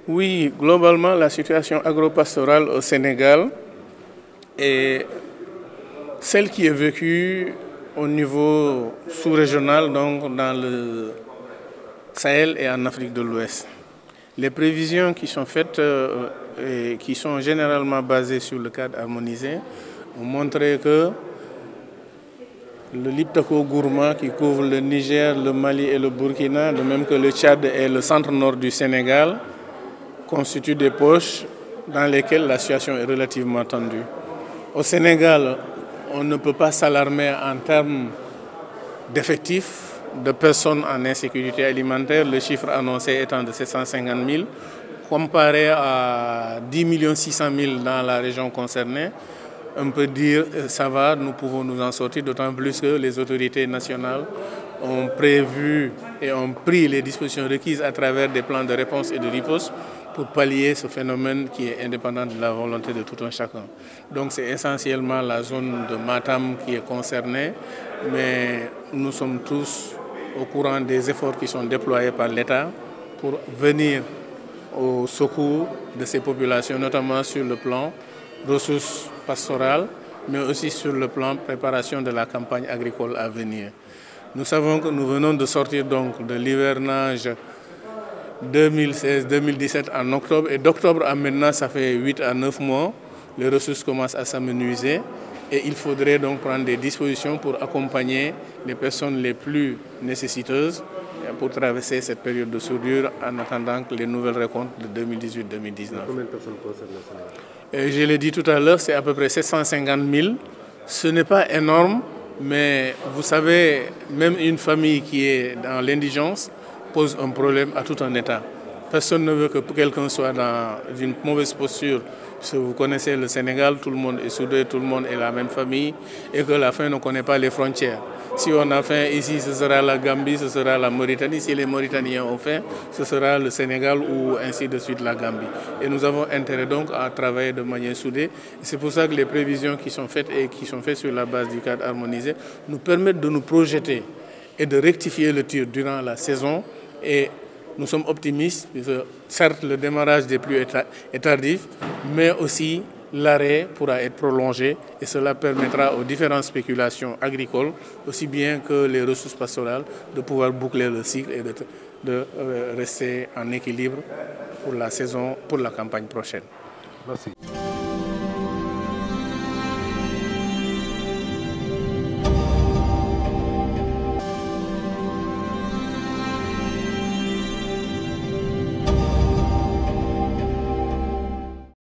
Oui, globalement, la situation agro-pastorale au Sénégal est celle qui est vécue au niveau sous-régional, donc dans le Sahel et en Afrique de l'Ouest. Les prévisions qui sont faites et qui sont généralement basées sur le cadre harmonisé ont montré que le Liptako Gourma qui couvre le Niger, le Mali et le Burkina, de même que le Tchad et le centre-nord du Sénégal, constituent des poches dans lesquelles la situation est relativement tendue. Au Sénégal, on ne peut pas s'alarmer en termes d'effectifs, de personnes en insécurité alimentaire, le chiffre annoncé étant de 750 000, comparé à 10 600 000 dans la région concernée. On peut dire ça va, nous pouvons nous en sortir, d'autant plus que les autorités nationales ont prévu et ont pris les dispositions requises à travers des plans de réponse et de riposte pour pallier ce phénomène qui est indépendant de la volonté de tout un chacun. Donc c'est essentiellement la zone de Matam qui est concernée, mais nous sommes tous au courant des efforts qui sont déployés par l'État pour venir au secours de ces populations, notamment sur le plan ressources pastorales, mais aussi sur le plan préparation de la campagne agricole à venir. Nous savons que nous venons de sortir donc de l'hivernage 2016-2017 en octobre, et d'octobre à maintenant, ça fait 8 à 9 mois, les ressources commencent à s'amenuiser et il faudrait donc prendre des dispositions pour accompagner les personnes les plus nécessiteuses pour traverser cette période de soudure en attendant que les nouvelles récoltes de 2018-2019. Combien de personnes concernent le Sénégal? Je l'ai dit tout à l'heure, c'est à peu près 750 000. Ce n'est pas énorme, mais vous savez, même une famille qui est dans l'indigence pose un problème à tout un État. Personne ne veut que quelqu'un soit dans une mauvaise posture. Parce que vous connaissez le Sénégal, tout le monde est soudé, tout le monde est la même famille et que la faim ne connaît pas les frontières. Si on a faim ici, ce sera la Gambie, ce sera la Mauritanie. Si les Mauritaniens ont faim, ce sera le Sénégal ou ainsi de suite la Gambie. Et nous avons intérêt donc à travailler de manière soudée. C'est pour ça que les prévisions qui sont faites et qui sont faites sur la base du cadre harmonisé nous permettent de nous projeter et de rectifier le tir durant la saison. Et nous sommes optimistes, parce que certes le démarrage des pluies est tardif, mais aussi l'arrêt pourra être prolongé et cela permettra aux différentes spéculations agricoles, aussi bien que les ressources pastorales, de pouvoir boucler le cycle et de rester en équilibre pour la saison, pour la campagne prochaine. Merci.